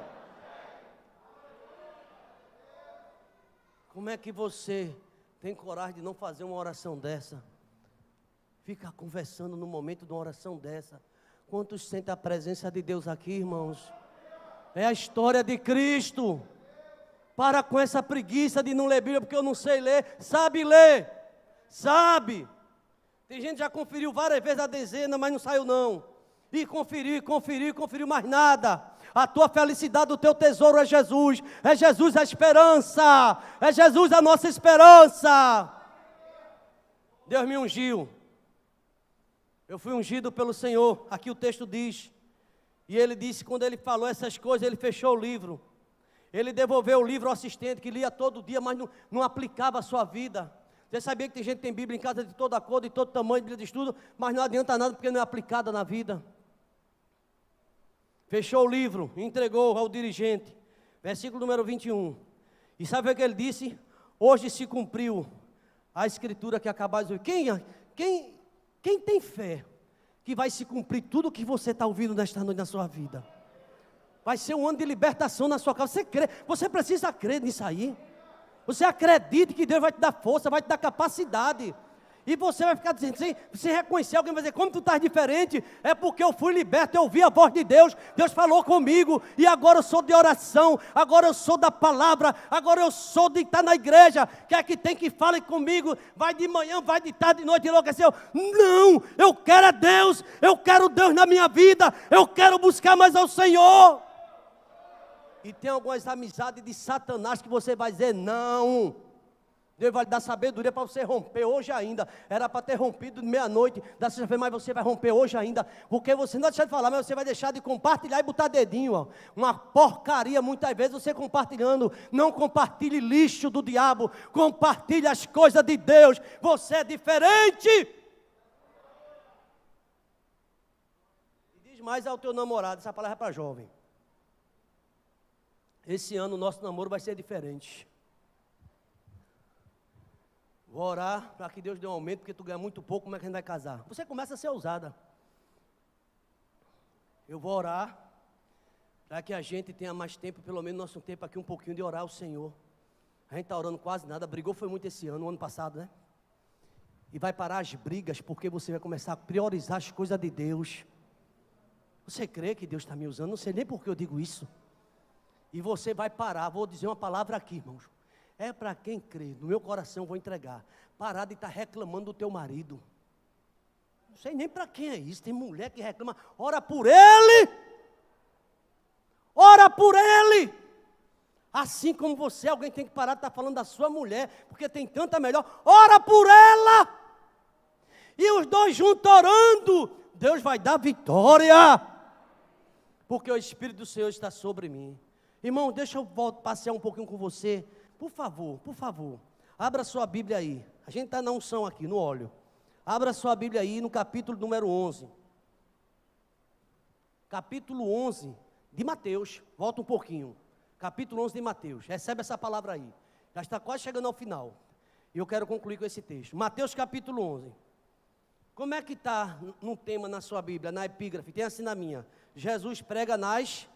Como é que você tem coragem de não fazer uma oração dessa? Fica conversando no momento de uma oração dessa. Quantos sentem a presença de Deus aqui, irmãos? É a história de Cristo. Para com essa preguiça de não ler Bíblia, porque eu não sei ler. Sabe ler? Sabe? Tem gente que já conferiu várias vezes a dezena, mas não saiu não. E conferiu mais nada. A tua felicidade, o teu tesouro é Jesus. É Jesus a esperança. É Jesus a nossa esperança. Deus me ungiu. Eu fui ungido pelo Senhor. Aqui o texto diz. E ele disse, quando ele falou essas coisas, ele fechou o livro. Ele devolveu o livro ao assistente que lia todo dia, mas não aplicava a sua vida. Você sabia que tem gente que tem Bíblia em casa de toda cor, de todo tamanho, Bíblia de estudo, mas não adianta nada porque não é aplicada na vida. Fechou o livro, entregou ao dirigente. Versículo número 21. E sabe o que ele disse? Hoje se cumpriu a escritura que acabou de ouvir. Quem tem fé que vai se cumprir tudo o que você está ouvindo nesta noite na sua vida? Vai ser um ano de libertação na sua casa. Você crê? Você precisa crer nisso aí. Você acredita que Deus vai te dar força, vai te dar capacidade. E você vai ficar dizendo, sem reconhecer, alguém vai dizer, como tu estás diferente? É porque eu fui liberto, eu ouvi a voz de Deus, Deus falou comigo, e agora eu sou de oração, agora eu sou da palavra, agora eu sou de estar na igreja, quer que tem que fale comigo, vai de manhã, vai de tarde, de noite, enlouqueceu. Não, eu quero a Deus, eu quero Deus na minha vida, eu quero buscar mais ao Senhor. E tem algumas amizades de Satanás que você vai dizer, não. Deus vai lhe dar sabedoria para você romper hoje ainda. Era para ter rompido de meia-noite, da sexta-feira, mas você vai romper hoje ainda. Porque você não vai deixar de falar, mas você vai deixar de compartilhar e botar dedinho. Ó. Uma porcaria, muitas vezes, você compartilhando. Não compartilhe lixo do diabo. Compartilhe as coisas de Deus. Você é diferente. E diz mais ao teu namorado, essa palavra é para jovem. Esse ano o nosso namoro vai ser diferente. Vou orar para que Deus dê um aumento, porque tu ganha muito pouco, como é que a gente vai casar? Você começa a ser ousada. Eu vou orar para que a gente tenha mais tempo, pelo menos nosso tempo aqui, um pouquinho de orar ao Senhor. A gente está orando quase nada, brigou foi muito esse ano, o ano passado, né? E vai parar as brigas, porque você vai começar a priorizar as coisas de Deus. Você crê que Deus está me usando? Não sei nem por que eu digo isso. E você vai parar, vou dizer uma palavra aqui, irmãos. É para quem crê, no meu coração vou entregar. Parar de estar reclamando do teu marido. Não sei nem para quem é isso, tem mulher que reclama. Ora por ele. Ora por ele. Assim como você, alguém tem que parar de estar falando da sua mulher, porque tem tanta melhor. Ora por ela. E os dois juntos orando, Deus vai dar vitória. Porque o Espírito do Senhor está sobre mim. Irmão, deixa eu passear um pouquinho com você. Por favor, abra sua Bíblia aí. A gente está na unção aqui, no óleo. Abra sua Bíblia aí no capítulo número 11. Capítulo 11 de Mateus. Volta um pouquinho. Capítulo 11 de Mateus. Recebe essa palavra aí. Já está quase chegando ao final. E eu quero concluir com esse texto. Mateus capítulo 11. Como é que está no tema na sua Bíblia, na epígrafe? Tem assim na minha. Jesus prega nas...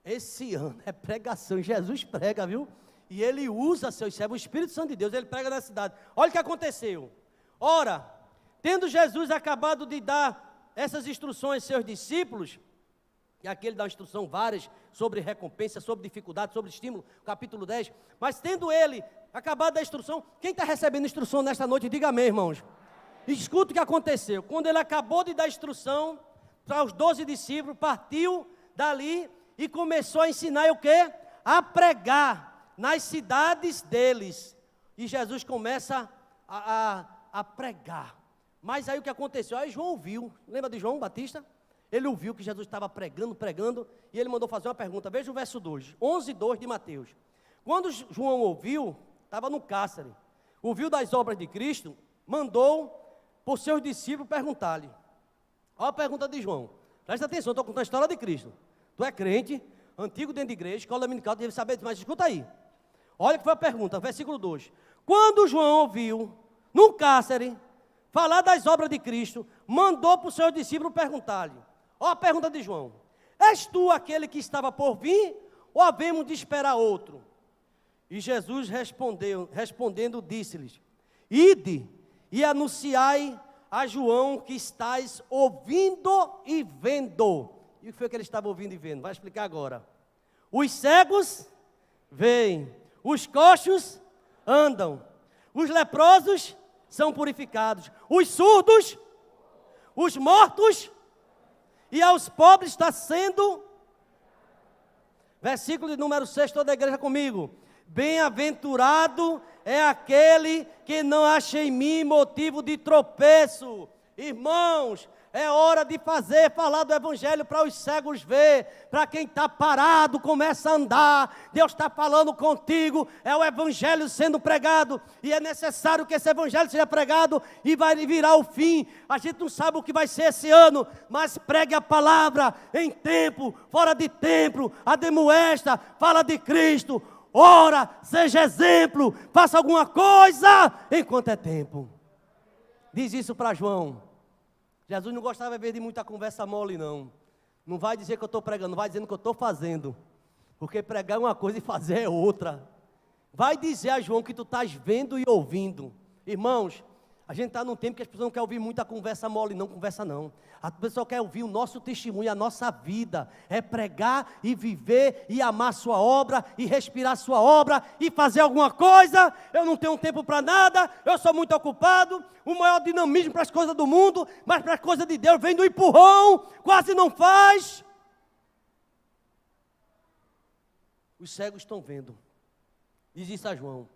Esse ano é pregação. Jesus prega, viu? E ele usa seus servos, o Espírito Santo de Deus, ele prega na cidade. Olha o que aconteceu. Ora, tendo Jesus acabado de dar essas instruções aos seus discípulos, e aqui ele dá uma instrução várias, sobre recompensa, sobre dificuldade, sobre estímulo, capítulo 10, mas tendo ele acabado da instrução, quem está recebendo instrução nesta noite, diga amém, irmãos. Escuta o que aconteceu. Quando ele acabou de dar instrução para os 12 discípulos, partiu dali e começou a ensinar o quê? A pregar nas cidades deles. E Jesus começa a pregar. Mas aí o que aconteceu? Aí João ouviu. Lembra de João Batista? Ele ouviu que Jesus estava pregando, e ele mandou fazer uma pergunta. Veja o verso 2, 11:2 de Mateus. Quando João ouviu, estava no cárcere, ouviu das obras de Cristo, mandou por seus discípulos perguntar-lhe. Olha a pergunta de João. Presta atenção, estou contando a história de Cristo. Tu é crente, antigo dentro de igreja, escola dominical, deve saber, mas escuta aí. Olha que foi a pergunta, versículo 2. Quando João ouviu, no cárcere, falar das obras de Cristo, mandou para os seus discípulos perguntar-lhe. Olha a pergunta de João. És tu aquele que estava por vir, ou havemos de esperar outro? E Jesus respondendo, disse-lhes, ide e anunciai a João que estáis ouvindo e vendo. E o que foi que ele estava ouvindo e vendo? Vai explicar agora. Os cegos veem, os coxos andam, os leprosos são purificados, os surdos, os mortos, e aos pobres está sendo... Versículo de número 6, toda a igreja comigo. Bem-aventurado é aquele que não acha em mim motivo de tropeço. Irmãos, é hora de falar do evangelho para os cegos ver, para quem está parado, começa a andar, Deus está falando contigo, é o evangelho sendo pregado, e é necessário que esse evangelho seja pregado, e vai virar o fim. A gente não sabe o que vai ser esse ano, mas pregue a palavra em tempo, fora de tempo, admoesta, fala de Cristo, ora, seja exemplo, faça alguma coisa, enquanto é tempo. Diz isso para João. Jesus não gostava de muita conversa mole, não. Não vai dizer que eu estou pregando, vai dizendo que eu estou fazendo. Porque pregar é uma coisa e fazer é outra. Vai dizer a João que tu estás vendo e ouvindo. Irmãos, A gente está num tempo que as pessoas não querem ouvir muita conversa mole, não conversa não. A pessoa quer ouvir o nosso testemunho, a nossa vida. É pregar e viver e amar sua obra e respirar sua obra e fazer alguma coisa. Eu não tenho tempo para nada, eu sou muito ocupado. O maior dinamismo para as coisas do mundo, mas para as coisas de Deus vem do empurrão, quase não faz. Os cegos estão vendo. Diz isso a João.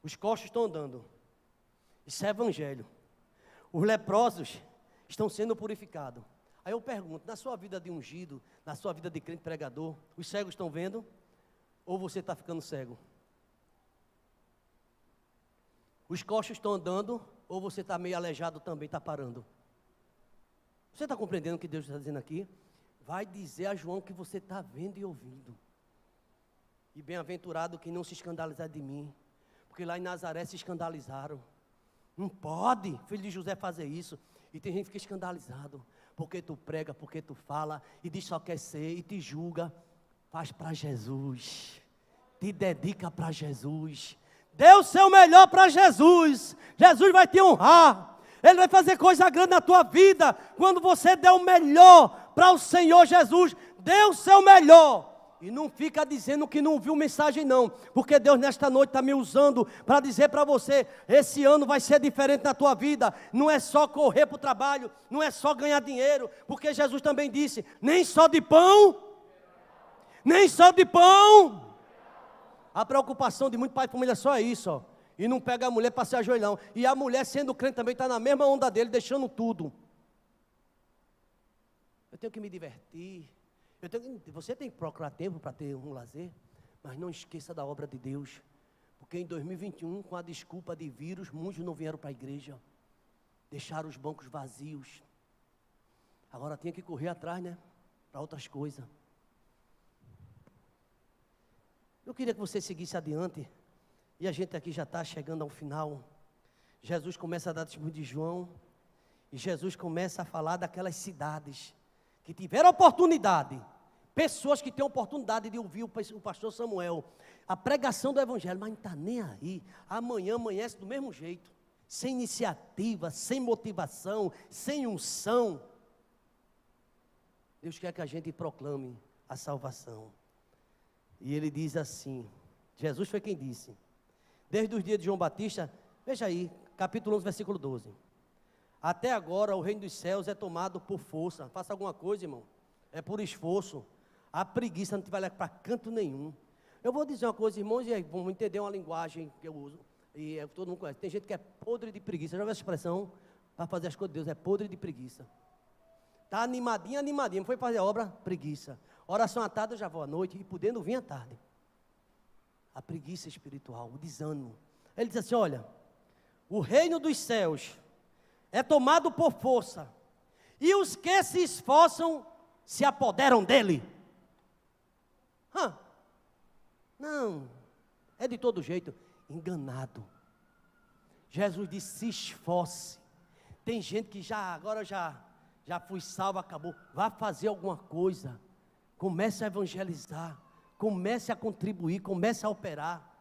Os coxos estão andando. Isso é evangelho. Os leprosos estão sendo purificados. Aí eu pergunto, na sua vida de ungido, na sua vida de crente pregador, os cegos estão vendo? Ou você está ficando cego? Os coxos estão andando, ou você está meio aleijado também, está parando? Você está compreendendo o que Deus está dizendo aqui? Vai dizer a João que você está vendo e ouvindo. E bem-aventurado quem não se escandalizar de mim. Porque lá em Nazaré se escandalizaram. Não pode, filho de José, fazer isso. E tem gente que fica escandalizado. Porque tu prega, porque tu fala. E diz só quer ser, e te julga. Faz para Jesus. Te dedica para Jesus. Dê o seu melhor para Jesus. Jesus vai te honrar. Ele vai fazer coisa grande na tua vida. Quando você der o melhor para o Senhor Jesus. Dê o seu melhor. E não fica dizendo que não ouviu mensagem não, porque Deus nesta noite está me usando para dizer para você, esse ano vai ser diferente na tua vida, não é só correr para o trabalho, não é só ganhar dinheiro, porque Jesus também disse, nem só de pão, a preocupação de muito pai de família só é isso, ó, e não pega a mulher para se ajoelhar, não. E a mulher sendo crente também está na mesma onda dele, deixando tudo. Eu tenho que me divertir. Você tem que procurar tempo para ter um lazer, mas não esqueça da obra de Deus, porque em 2021, com a desculpa de vírus, muitos não vieram para a igreja, deixaram os bancos vazios, agora tinha que correr atrás, né, para outras coisas. Eu queria que você seguisse adiante, e a gente aqui já está chegando ao final. Jesus começa a dar testemunho de João, e Jesus começa a falar daquelas cidades, que tiveram oportunidade, pessoas que têm oportunidade de ouvir o pastor Samuel, a pregação do evangelho, mas não está nem aí, amanhã amanhece do mesmo jeito, sem iniciativa, sem motivação, sem unção. Deus quer que a gente proclame a salvação, e ele diz assim, Jesus foi quem disse, desde os dias de João Batista, veja aí, capítulo 11, versículo 12, até agora o reino dos céus é tomado por força. Faça alguma coisa, irmão. É por esforço. A preguiça não te vai levar para canto nenhum. Eu vou dizer uma coisa, irmãos, e aí vamos entender uma linguagem que eu uso. E todo mundo conhece. Tem gente que é podre de preguiça. Já viu essa expressão? Para fazer as coisas de Deus é podre de preguiça. Está animadinho, não foi fazer a obra, preguiça. Oração à tarde, eu já vou à noite. E podendo vir à tarde. A preguiça espiritual, o desânimo. Ele diz assim, olha, o reino dos céus é tomado por força, e os que se esforçam se apoderam dele. Não, é de todo jeito, enganado. Jesus disse, se esforce. Tem gente que agora já fui salvo, acabou. Vá fazer alguma coisa, comece a evangelizar, comece a contribuir, comece a operar.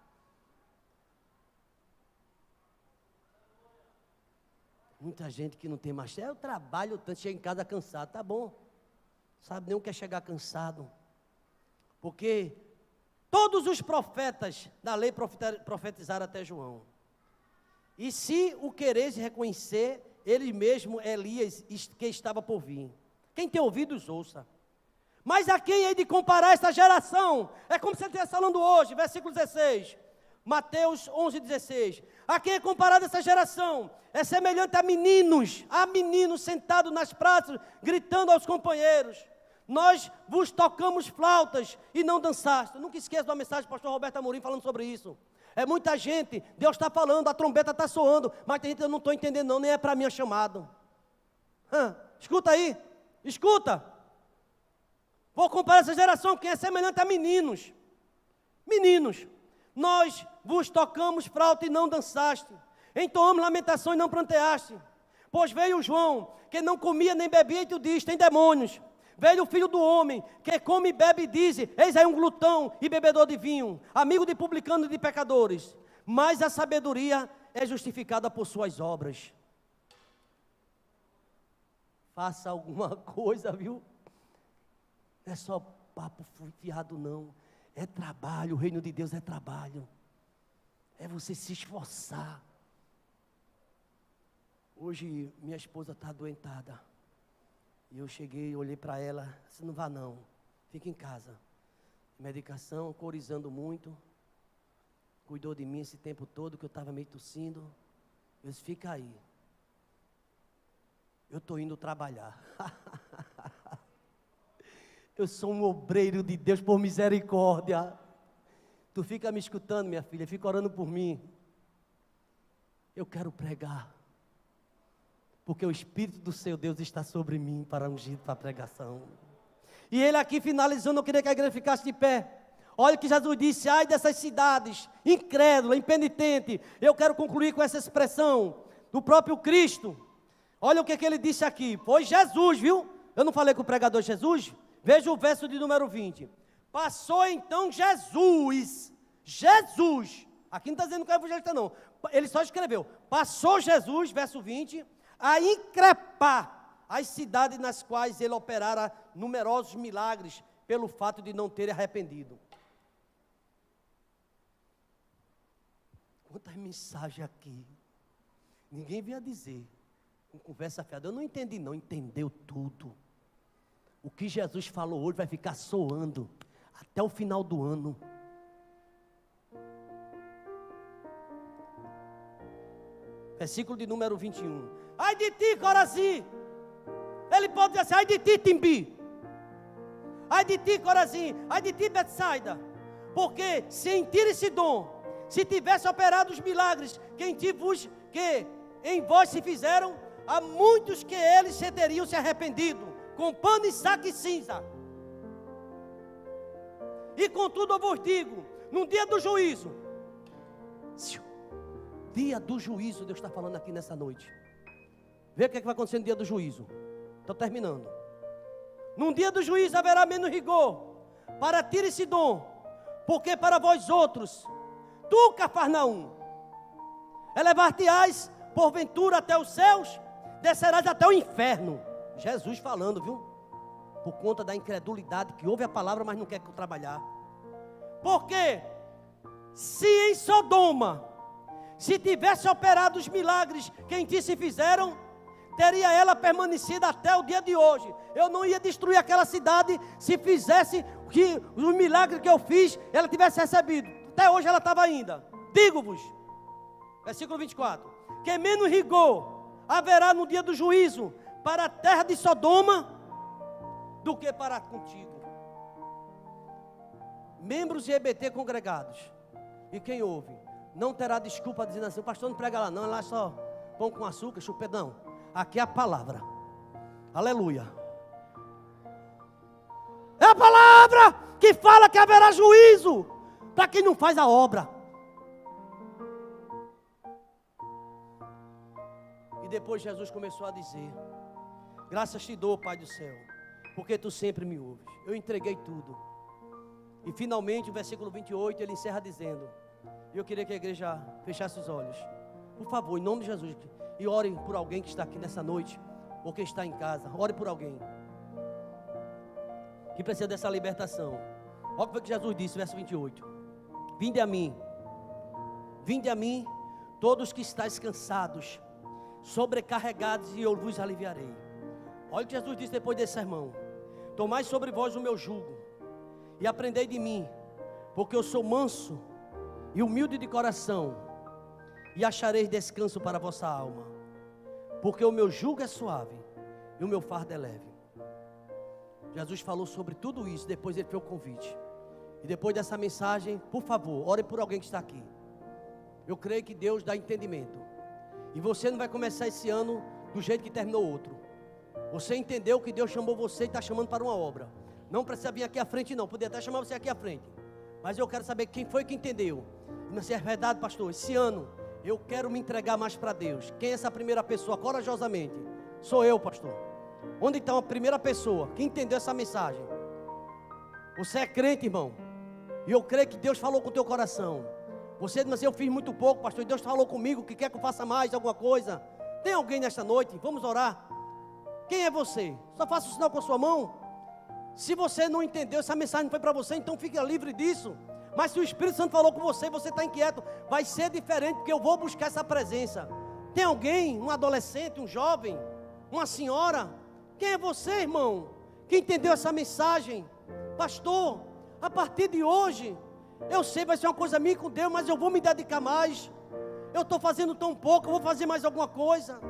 Muita gente que não tem mais, eu trabalho tanto, chega em casa cansado, tá bom, sabe nem o que é chegar cansado, porque todos os profetas da lei profetizaram até João, e se o quereis reconhecer, ele mesmo, Elias, que estava por vir, quem tem ouvidos ouça, mas a quem hei de comparar essa geração, é como se ele estivesse falando hoje, versículo 16, Mateus 11:16, a quem é comparada essa geração? É semelhante a meninos sentados nas praças, gritando aos companheiros, nós vos tocamos flautas e não dançaste. Nunca esqueça da mensagem do pastor Roberto Amorim falando sobre isso. É muita gente, Deus está falando, a trombeta está soando, mas tem gente que eu não estou entendendo não, nem é para mim chamado. Escuta aí, escuta. Vou comparar essa geração, quem é semelhante a meninos. Nós vos tocamos flauta e não dançaste, entoamos lamentação e não pranteaste. Pois veio João, que não comia nem bebia, e tu diz, tem demônios. Veio o filho do homem, que come e bebe e diz, eis aí um glutão e bebedor de vinho, amigo de publicanos e de pecadores. Mas a sabedoria é justificada por suas obras. Faça alguma coisa, viu? Não é só papo fiado, não. É trabalho, o reino de Deus é trabalho. É você se esforçar. Hoje, minha esposa está adoentada. E eu cheguei, olhei para ela, disse, não vá não, fica em casa. Medicação, corizando muito. Cuidou de mim esse tempo todo, que eu estava meio tossindo. Eu disse, fica aí. Eu estou indo trabalhar. Eu sou um obreiro de Deus por misericórdia. Tu fica me escutando, minha filha, fica orando por mim. Eu quero pregar. Porque o Espírito do seu Deus está sobre mim para ungir para a pregação. E ele aqui finalizando, eu queria que a igreja ficasse de pé. Olha o que Jesus disse, ai dessas cidades, incrédula, impenitente. Eu quero concluir com essa expressão do próprio Cristo. Olha o que ele disse aqui, foi Jesus, viu? Eu não falei com o pregador Jesus? Veja o verso de número 20. Passou então Jesus, aqui não está dizendo que é evangelista não, ele só escreveu, passou Jesus, verso 20, a increpar as cidades nas quais ele operara numerosos milagres, pelo fato de não terem arrependido. Quantas mensagens aqui, ninguém veio a dizer, com conversa fiada, eu não entendi não, entendeu tudo. O que Jesus falou hoje vai ficar soando até o final do ano. Versículo de número 21. Ai de ti, Corazim. Ele pode dizer assim, ai de ti, Timbi. Ai de ti, Corazim. Ai de ti, Betsaida. Porque se em Tiro e Sidom, se tivesse operado os milagres que em vós se fizeram, há muitos que eles se teriam se arrependido, com pano e saco e cinza. E contudo eu vos digo, no dia do juízo, dia do juízo, Deus está falando aqui nessa noite. Vê o que vai acontecer no dia do juízo. Estou terminando. Num dia do juízo haverá menos rigor para Tiro e Sidom, porque para vós outros, tu, Cafarnaum, elevar-te-ás porventura até os céus, descerás até o inferno. Jesus falando, viu? Por conta da incredulidade, que ouve a palavra, mas não quer trabalhar. Porque se em Sodoma, se tivesse operado os milagres que em ti se fizeram, teria ela permanecido até o dia de hoje. Eu não ia destruir aquela cidade se fizesse que os milagres que eu fiz, ela tivesse recebido. Até hoje ela estava ainda. Digo-vos, versículo 24, que menos rigor haverá no dia do juízo para a terra de Sodoma do que para contigo. Membros de EBT congregados, e quem ouve, não terá desculpa dizendo assim, o pastor não prega lá não, lá é só pão com açúcar, chupedão. Aqui é a palavra, aleluia. É a palavra que fala que haverá juízo para quem não faz a obra. E depois Jesus começou a dizer, graças te dou, Pai do céu, porque tu sempre me ouves. Eu entreguei tudo. E finalmente o versículo 28 ele encerra dizendo, eu queria que a igreja fechasse os olhos, por favor, em nome de Jesus, e ore por alguém que está aqui nessa noite, ou que está em casa. Ore por alguém que precisa dessa libertação. Olha o que Jesus disse, verso 28. Vinde a mim, todos que estáis cansados, sobrecarregados, e eu vos aliviarei. Olha o que Jesus disse depois desse sermão. Tomai sobre vós o meu jugo, e aprendei de mim, porque eu sou manso e humilde de coração, e achareis descanso para a vossa alma, porque o meu jugo é suave, e o meu fardo é leve. Jesus falou sobre tudo isso, depois ele fez o convite. E depois dessa mensagem, por favor, ore por alguém que está aqui. Eu creio que Deus dá entendimento. E você não vai começar esse ano do jeito que terminou o outro. Você entendeu que Deus chamou você e está chamando para uma obra. Não precisa vir aqui à frente não, podia até chamar você aqui à frente. Mas eu quero saber quem foi que entendeu. Mas é verdade, pastor, esse ano eu quero me entregar mais para Deus. Quem é essa primeira pessoa, corajosamente? Sou eu, pastor. Onde está a primeira pessoa que entendeu essa mensagem? Você é crente, irmão. E eu creio que Deus falou com o teu coração. Você diz assim, eu fiz muito pouco, pastor, e Deus falou comigo que quer que eu faça mais alguma coisa. Tem alguém nesta noite? Vamos orar. Quem é você? Só faça o sinal com a sua mão. Se você não entendeu, essa mensagem não foi para você, então fique livre disso. Mas se o Espírito Santo falou com você, você está inquieto, vai ser diferente, porque eu vou buscar essa presença. Tem alguém, um adolescente, um jovem, uma senhora? Quem é você, irmão, que entendeu essa mensagem? Pastor, a partir de hoje, eu sei, vai ser uma coisa minha com Deus, mas eu vou me dedicar mais. Eu estou fazendo tão pouco, eu vou fazer mais alguma coisa.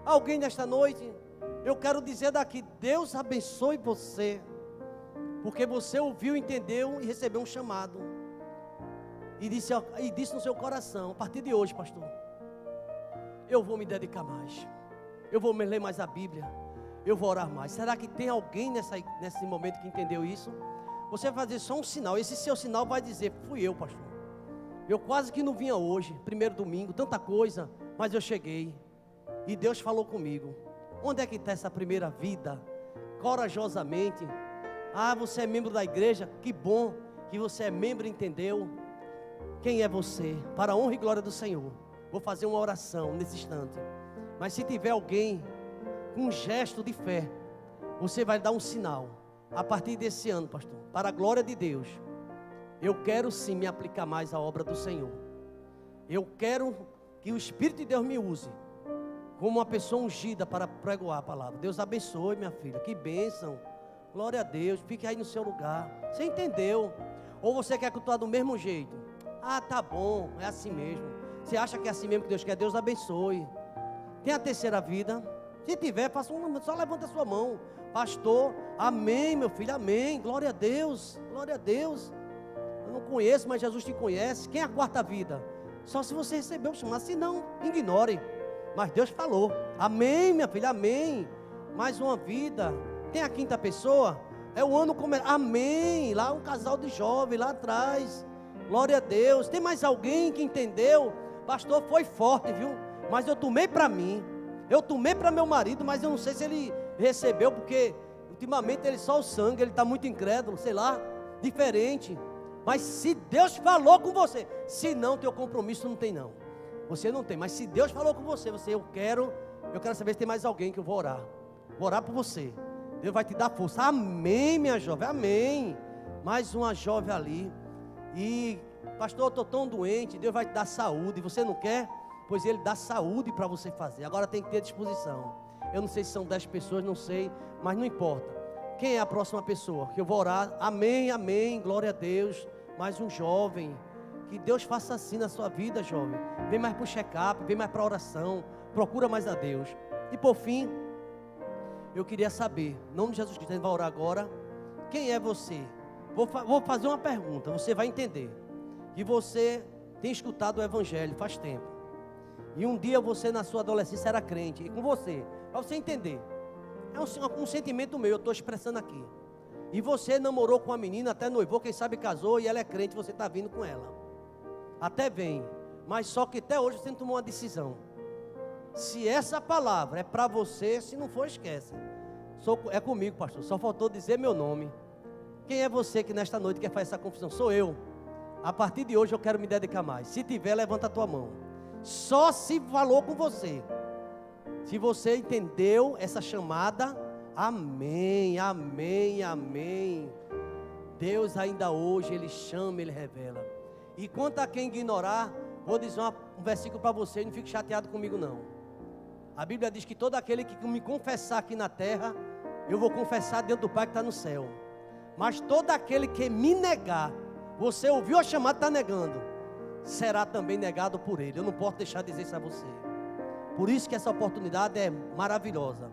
Alguém nesta noite, eu quero dizer daqui, Deus abençoe você, porque você ouviu, entendeu e recebeu um chamado. E disse no seu coração, a partir de hoje, pastor, eu vou me dedicar mais. Eu vou ler mais a Bíblia. Eu vou orar mais. Será que tem alguém nesse momento que entendeu isso? Você vai fazer só um sinal. Esse seu sinal vai dizer, fui eu, pastor. Eu quase que não vinha hoje, primeiro domingo, tanta coisa, mas eu cheguei. E Deus falou comigo. Onde é que está essa primeira vida? Corajosamente. Ah, você é membro da igreja? Que bom que você é membro e entendeu. Quem é você? Para a honra e glória do Senhor. Vou fazer uma oração nesse instante. Mas se tiver alguém com um gesto de fé, você vai dar um sinal. A partir desse ano, pastor, para a glória de Deus, eu quero sim me aplicar mais à obra do Senhor. Eu quero que o Espírito de Deus me use como uma pessoa ungida para pregoar a palavra. Deus abençoe, minha filha. Que bênção. Glória a Deus. Fique aí no seu lugar. Você entendeu? Ou você quer que eu estou do mesmo jeito? Ah, tá bom. É assim mesmo. Você acha que é assim mesmo que Deus quer? Deus abençoe. Tem a terceira vida? Se tiver, faça só levanta a sua mão. Pastor, amém, meu filho, amém. Glória a Deus. Glória a Deus. Eu não conheço, mas Jesus te conhece. Quem é a quarta vida? Só se você recebeu o chamado. Se não, ignore. Mas Deus falou. Amém, minha filha, amém. Mais uma vida. Tem a quinta pessoa? É o ano como amém. Lá um casal de jovens lá atrás. Glória a Deus. Tem mais alguém que entendeu? Pastor, foi forte, viu? Mas eu tomei para mim. Eu tomei para meu marido, mas eu não sei se ele recebeu, porque ultimamente ele só o sangue, ele está muito incrédulo, sei lá, diferente. Mas se Deus falou com você, se não, teu compromisso não tem não. Você não tem, mas se Deus falou com você, eu quero saber se tem mais alguém que eu vou orar. Vou orar por você. Deus vai te dar força. Amém, minha jovem, amém. Mais uma jovem ali. E, pastor, eu estou tão doente, Deus vai te dar saúde. Você não quer? Pois Ele dá saúde para você fazer. Agora tem que ter disposição. Eu não sei se são 10 pessoas, não sei, mas não importa. Quem é a próxima pessoa? Que eu vou orar. Amém, amém, glória a Deus. Mais um jovem. Que Deus faça assim na sua vida, jovem. Vem mais para o check-up, vem mais para a oração. Procura mais a Deus. E por fim, eu queria saber, em nome de Jesus Cristo, a gente vai orar agora. Quem é você? Vou fazer uma pergunta, você vai entender. Que você tem escutado o Evangelho faz tempo. E um dia você na sua adolescência era crente. E com você, para você entender. É um sentimento meu, eu estou expressando aqui. E você namorou com uma menina, até noivou, quem sabe casou, e ela é crente, você está vindo com ela. Até vem. Mas só que até hoje você não tomou uma decisão. Se essa palavra é para você, se não for, esquece. É comigo, pastor. Só faltou dizer meu nome. Quem é você que nesta noite quer fazer essa confissão? Sou eu. A partir de hoje eu quero me dedicar mais. Se tiver, levanta a tua mão. Só se falou com você. Se você entendeu essa chamada, amém, amém, amém. Deus ainda hoje, Ele chama, Ele revela. E quanto a quem ignorar, vou dizer um versículo para você, não fique chateado comigo não. A Bíblia diz que todo aquele que me confessar aqui na terra, eu vou confessar diante do Pai que está no céu. Mas todo aquele que me negar, você ouviu a chamada, está negando, será também negado por Ele. Eu não posso deixar de dizer isso a você. Por isso que essa oportunidade é maravilhosa.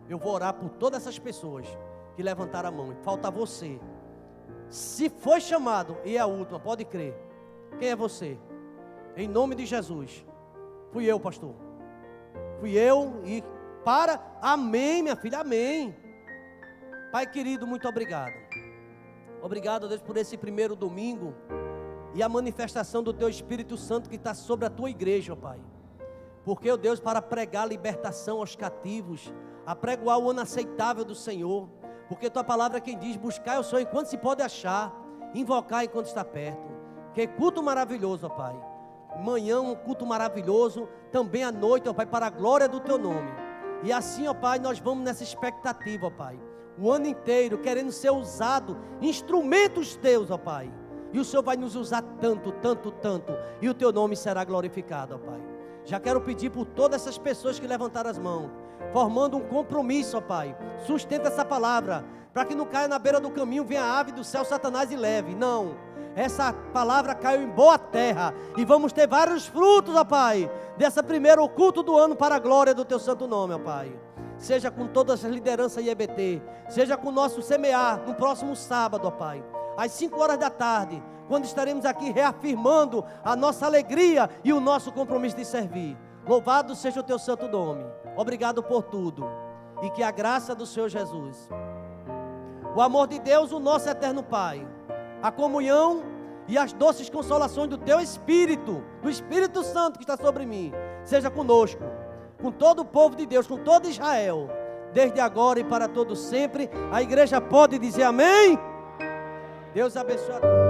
Eu vou orar por todas essas pessoas que levantaram a mão. Falta você. Se foi chamado, e é a última, pode crer. Quem é você? Em nome de Jesus. Fui eu, pastor. Fui eu e amém, minha filha, amém. Pai querido, muito obrigado. Obrigado, Deus, por esse primeiro domingo e a manifestação do Teu Espírito Santo que está sobre a Tua igreja, ó Pai. Porque, ó Deus, para pregar a libertação aos cativos, a pregoar o ano aceitável do Senhor. Porque Tua palavra é quem diz, buscar o Senhor enquanto se pode achar, invocar enquanto está perto. Que culto maravilhoso, ó Pai. Manhã um culto maravilhoso, também à noite, ó Pai, para a glória do Teu nome. E assim, ó Pai, nós vamos nessa expectativa, ó Pai. O ano inteiro, querendo ser usado, instrumentos Teus, ó Pai. E o Senhor vai nos usar tanto, tanto, tanto. E o Teu nome será glorificado, ó Pai. Já quero pedir por todas essas pessoas que levantaram as mãos, formando um compromisso, ó Pai. Sustenta essa palavra, para que não caia na beira do caminho, venha a ave do céu, Satanás e leve. Não, essa palavra caiu em boa terra, e vamos ter vários frutos, ó Pai, dessa primeiro culto do ano, para a glória do Teu santo nome, ó Pai. Seja com todas as lideranças IEBT, seja com o nosso semear, no próximo sábado, ó Pai, às 5 horas da tarde, quando estaremos aqui reafirmando a nossa alegria e o nosso compromisso de servir. Louvado seja o Teu santo nome. Obrigado por tudo. E que a graça do Senhor Jesus, o amor de Deus, o nosso eterno Pai, a comunhão e as doces consolações do Teu Espírito, do Espírito Santo que está sobre mim, seja conosco, com todo o povo de Deus, com todo Israel, desde agora e para todo sempre. A igreja pode dizer amém? Deus abençoe a todos.